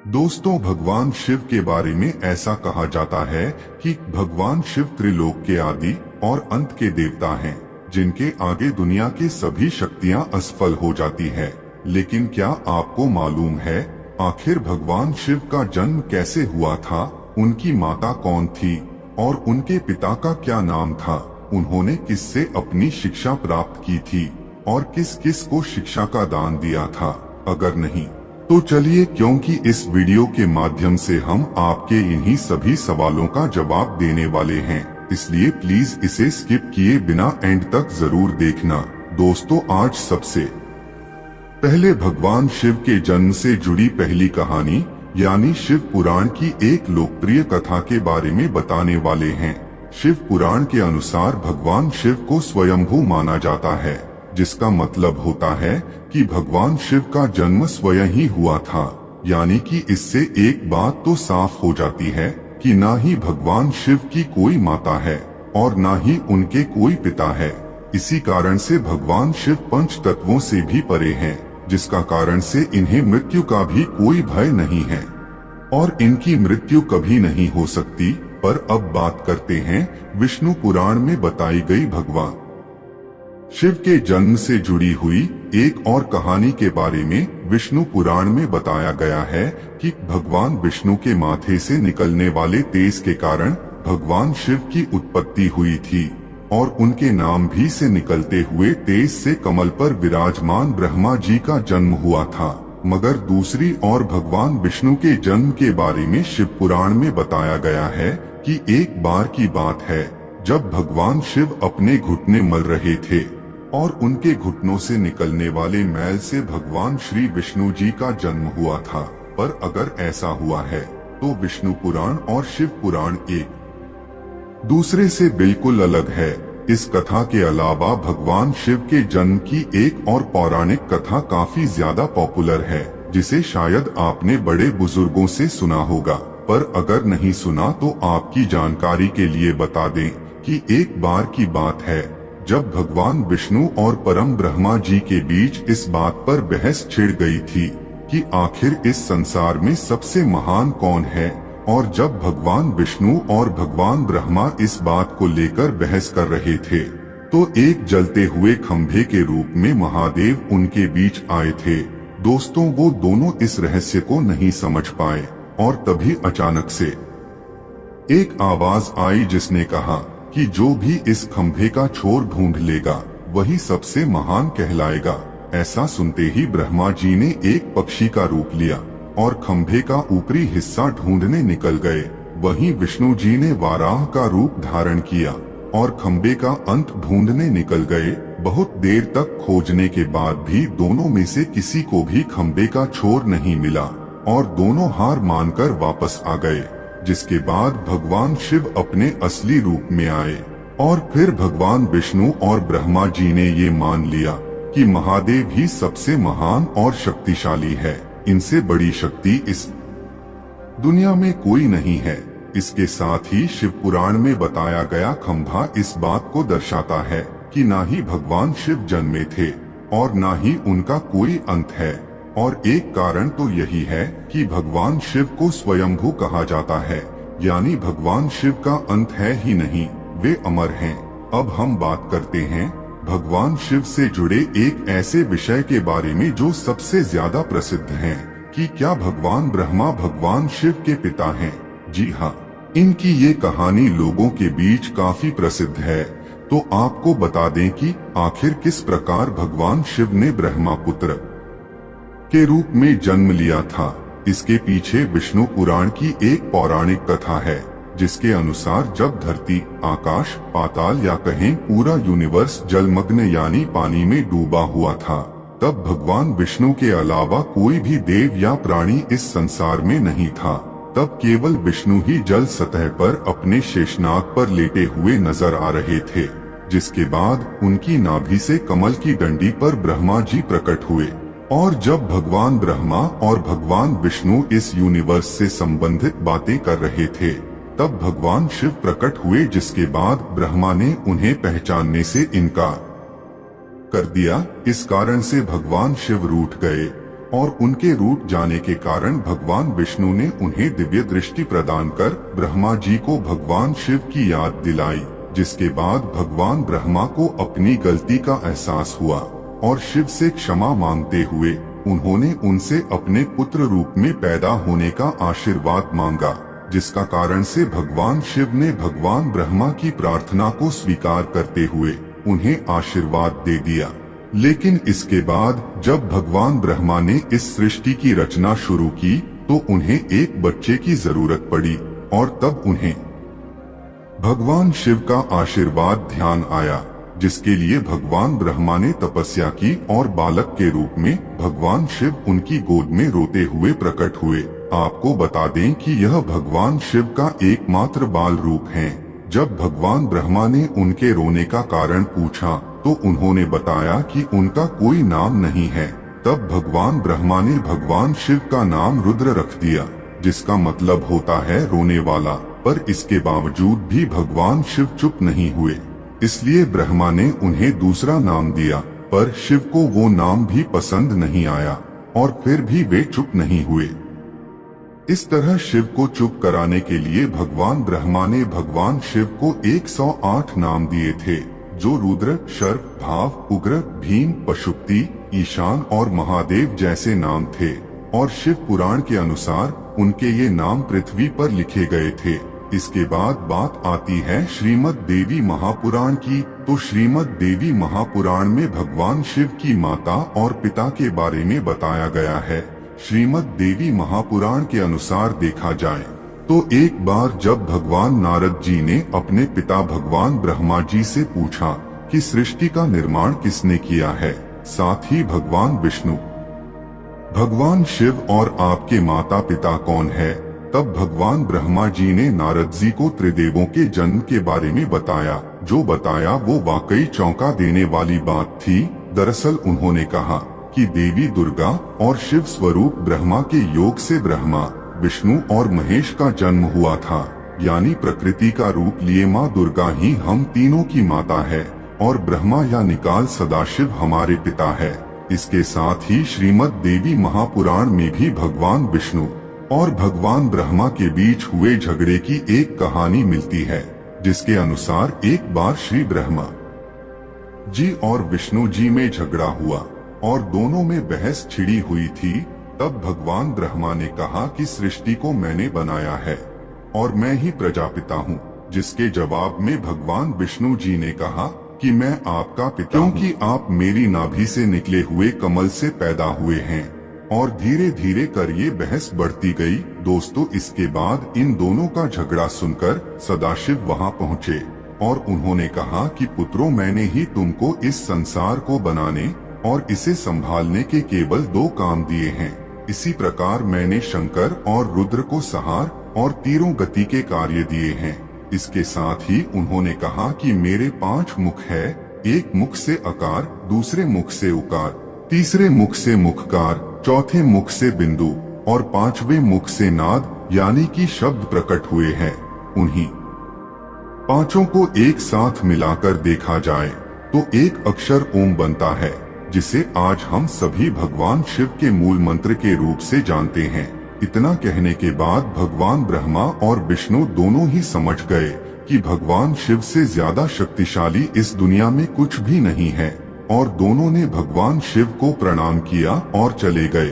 दोस्तों, भगवान शिव के बारे में ऐसा कहा जाता है कि भगवान शिव त्रिलोक के आदि और अंत के देवता हैं, जिनके आगे दुनिया की सभी शक्तियां असफल हो जाती है। लेकिन क्या आपको मालूम है आखिर भगवान शिव का जन्म कैसे हुआ था, उनकी माता कौन थी और उनके पिता का क्या नाम था, उन्होंने किससे अपनी शिक्षा प्राप्त की थी और किस किस को शिक्षा का दान दिया था? अगर नहीं तो चलिए, क्योंकि इस वीडियो के माध्यम से हम आपके इन्हीं सभी सवालों का जवाब देने वाले हैं, इसलिए प्लीज इसे स्किप किए बिना एंड तक जरूर देखना। दोस्तों, आज सबसे पहले भगवान शिव के जन्म से जुड़ी पहली कहानी यानी शिव पुराण की एक लोकप्रिय कथा के बारे में बताने वाले हैं। शिव पुराण के अनुसार भगवान शिव को स्वयंभू माना जाता है, जिसका मतलब होता है कि भगवान शिव का जन्म स्वयं ही हुआ था। यानी कि इससे एक बात तो साफ हो जाती है कि ना ही भगवान शिव की कोई माता है और ना ही उनके कोई पिता है। इसी कारण से भगवान शिव पंच तत्वों से भी परे हैं, जिसका कारण से इन्हें मृत्यु का भी कोई भय नहीं है और इनकी मृत्यु कभी नहीं हो सकती। पर अब बात करते हैं विष्णु पुराण में बताई गई भगवान शिव के जन्म से जुड़ी हुई एक और कहानी के बारे में। विष्णु पुराण में बताया गया है कि भगवान विष्णु के माथे से निकलने वाले तेज के कारण भगवान शिव की उत्पत्ति हुई थी और उनके नाम भी से निकलते हुए तेज से कमल पर विराजमान ब्रह्मा जी का जन्म हुआ था। मगर दूसरी ओर भगवान विष्णु के जन्म के बारे में शिव पुराण में बताया गया है कि एक बार की बात है जब भगवान शिव अपने घुटने मल रहे थे और उनके घुटनों से निकलने वाले मैल से भगवान श्री विष्णु जी का जन्म हुआ था। पर अगर ऐसा हुआ है तो विष्णु पुराण और शिव पुराण एक दूसरे से बिल्कुल अलग है। इस कथा के अलावा भगवान शिव के जन्म की एक और पौराणिक कथा काफी ज्यादा पॉपुलर है, जिसे शायद आपने बड़े बुजुर्गों से सुना होगा। पर अगर नहीं सुना तो आपकी जानकारी के लिए बता दें कि एक बार की बात है जब भगवान विष्णु और परम ब्रह्मा जी के बीच इस बात पर बहस छिड़ गई थी कि आखिर इस संसार में सबसे महान कौन है। और जब भगवान विष्णु और भगवान ब्रह्मा इस बात को लेकर बहस कर रहे थे तो एक जलते हुए खंभे के रूप में महादेव उनके बीच आए थे। दोस्तों, वो दोनों इस रहस्य को नहीं समझ पाए और तभी अचानक से एक आवाज आई जिसने कहा कि जो भी इस खंभे का छोर ढूंढ लेगा वही सबसे महान कहलाएगा। ऐसा सुनते ही ब्रह्मा जी ने एक पक्षी का रूप लिया और खंभे का ऊपरी हिस्सा ढूंढने निकल गए। वहीं विष्णु जी ने वाराह का रूप धारण किया और खंभे का अंत ढूंढने निकल गए। बहुत देर तक खोजने के बाद भी दोनों में से किसी को भी खंभे का छोर नहीं मिला और दोनों हार मानकर वापस आ गए। जिसके बाद भगवान शिव अपने असली रूप में आए और फिर भगवान विष्णु और ब्रह्मा जी ने ये मान लिया कि महादेव ही सबसे महान और शक्तिशाली है। इनसे बड़ी शक्ति इस दुनिया में कोई नहीं है। इसके साथ ही शिव पुराण में बताया गया खंभा इस बात को दर्शाता है कि ना ही भगवान शिव जन्मे थे और ना ही उनका कोई अंत है। और एक कारण तो यही है कि भगवान शिव को स्वयंभू कहा जाता है, यानी भगवान शिव का अंत है ही नहीं, वे अमर हैं। अब हम बात करते हैं भगवान शिव से जुड़े एक ऐसे विषय के बारे में जो सबसे ज्यादा प्रसिद्ध है कि क्या भगवान ब्रह्मा भगवान शिव के पिता हैं। जी हाँ, इनकी ये कहानी लोगों के बीच काफी प्रसिद्ध है। तो आपको बता दें कि आखिर किस प्रकार भगवान शिव ने ब्रह्मा पुत्र के रूप में जन्म लिया था। इसके पीछे विष्णु पुराण की एक पौराणिक कथा है, जिसके अनुसार जब धरती, आकाश, पाताल या कहें पूरा यूनिवर्स जलमग्न यानी पानी में डूबा हुआ था, तब भगवान विष्णु के अलावा कोई भी देव या प्राणी इस संसार में नहीं था। तब केवल विष्णु ही जल सतह पर अपने शेषनाग पर लेटे हुए नजर आ रहे थे। जिसके बाद उनकी नाभि से कमल की डंडी पर ब्रह्मा जी प्रकट हुए और जब भगवान ब्रह्मा और भगवान विष्णु इस यूनिवर्स से संबंधित बातें कर रहे थे तब भगवान शिव प्रकट हुए। जिसके बाद ब्रह्मा ने उन्हें पहचानने से इनकार कर दिया। इस कारण से भगवान शिव रूठ गए और उनके रूठ जाने के कारण भगवान विष्णु ने उन्हें दिव्य दृष्टि प्रदान कर ब्रह्मा जी को भगवान शिव की याद दिलाई, जिसके बाद भगवान ब्रह्मा को अपनी गलती का एहसास हुआ और शिव से क्षमा मांगते हुए उन्होंने उनसे अपने पुत्र रूप में पैदा होने का आशीर्वाद मांगा, जिसका कारण से भगवान शिव ने भगवान ब्रह्मा की प्रार्थना को स्वीकार करते हुए उन्हें आशीर्वाद दे दिया। लेकिन इसके बाद जब भगवान ब्रह्मा ने इस सृष्टि की रचना शुरू की तो उन्हें एक बच्चे की जरूरत पड़ी और तब उन्हें भगवान शिव का आशीर्वाद ध्यान आया, जिसके लिए भगवान ब्रह्मा ने तपस्या की और बालक के रूप में भगवान शिव उनकी गोद में रोते हुए प्रकट हुए। आपको बता दें कि यह भगवान शिव का एकमात्र बाल रूप है। जब भगवान ब्रह्मा ने उनके रोने का कारण पूछा तो उन्होंने बताया कि उनका कोई नाम नहीं है। तब भगवान ब्रह्मा ने भगवान शिव का नाम रुद्र रख दिया, जिसका मतलब होता है रोने वाला। पर इसके बावजूद भी भगवान शिव चुप नहीं हुए, इसलिए ब्रह्मा ने उन्हें दूसरा नाम दिया, पर शिव को वो नाम भी पसंद नहीं आया और फिर भी वे चुप नहीं हुए। इस तरह शिव को चुप कराने के लिए भगवान ब्रह्मा ने भगवान शिव को 108 नाम दिए थे, जो रुद्र, शर्व, भाव, उग्र, भीम, पशुपति, ईशान और महादेव जैसे नाम थे। और शिव पुराण के अनुसार उनके ये नाम पृथ्वी पर लिखे गए थे। इसके बाद बात आती है श्रीमद् देवी महापुराण की। तो श्रीमद् देवी महापुराण में भगवान शिव की माता और पिता के बारे में बताया गया है। श्रीमद् देवी महापुराण के अनुसार देखा जाए तो एक बार जब भगवान नारद जी ने अपने पिता भगवान ब्रह्मा जी से पूछा कि सृष्टि का निर्माण किसने किया है, साथ ही भगवान विष्णु, भगवान शिव और आपके माता पिता कौन है, तब भगवान ब्रह्मा जी ने नारद जी को त्रिदेवों के जन्म के बारे में बताया। जो बताया वो वाकई चौंका देने वाली बात थी। दरअसल उन्होंने कहा कि देवी दुर्गा और शिव स्वरूप ब्रह्मा के योग से ब्रह्मा, विष्णु और महेश का जन्म हुआ था। यानी प्रकृति का रूप लिए माँ दुर्गा ही हम तीनों की माता है और ब्रह्मा या निकाल सदाशिव हमारे पिता है। इसके साथ ही श्रीमद् देवी महापुराण में भी भगवान विष्णु और भगवान ब्रह्मा के बीच हुए झगड़े की एक कहानी मिलती है, जिसके अनुसार एक बार श्री ब्रह्मा जी और विष्णु जी में झगड़ा हुआ और दोनों में बहस छिड़ी हुई थी। तब भगवान ब्रह्मा ने कहा कि सृष्टि को मैंने बनाया है और मैं ही प्रजापिता हूँ, जिसके जवाब में भगवान विष्णु जी ने कहा कि मैं आपका पिता हूँ, क्योंकि आप मेरी नाभि से निकले हुए कमल से पैदा हुए हैं। और धीरे धीरे कर ये बहस बढ़ती गई। दोस्तों, इसके बाद इन दोनों का झगड़ा सुनकर सदाशिव वहां पहुंचे और उन्होंने कहा कि पुत्रों, मैंने ही तुमको इस संसार को बनाने और इसे संभालने के केवल 2 काम दिए हैं। इसी प्रकार मैंने शंकर और रुद्र को संहार और तीरों गति के कार्य दिए हैं। इसके साथ ही उन्होंने कहा कि मेरे 5 मुख है, एक मुख से अकार, दूसरे मुख से उकार, तीसरे मुख से मुखकार, चौथे मुख से बिंदु और 5वें मुख से नाद यानी कि शब्द प्रकट हुए हैं। उन्हीं 5 को एक साथ मिलाकर देखा जाए तो एक अक्षर ओम बनता है, जिसे आज हम सभी भगवान शिव के मूल मंत्र के रूप से जानते हैं। इतना कहने के बाद भगवान ब्रह्मा और विष्णु दोनों ही समझ गए कि भगवान शिव से ज्यादा शक्तिशाली इस दुनिया में कुछ भी नहीं है और दोनों ने भगवान शिव को प्रणाम किया और चले गए।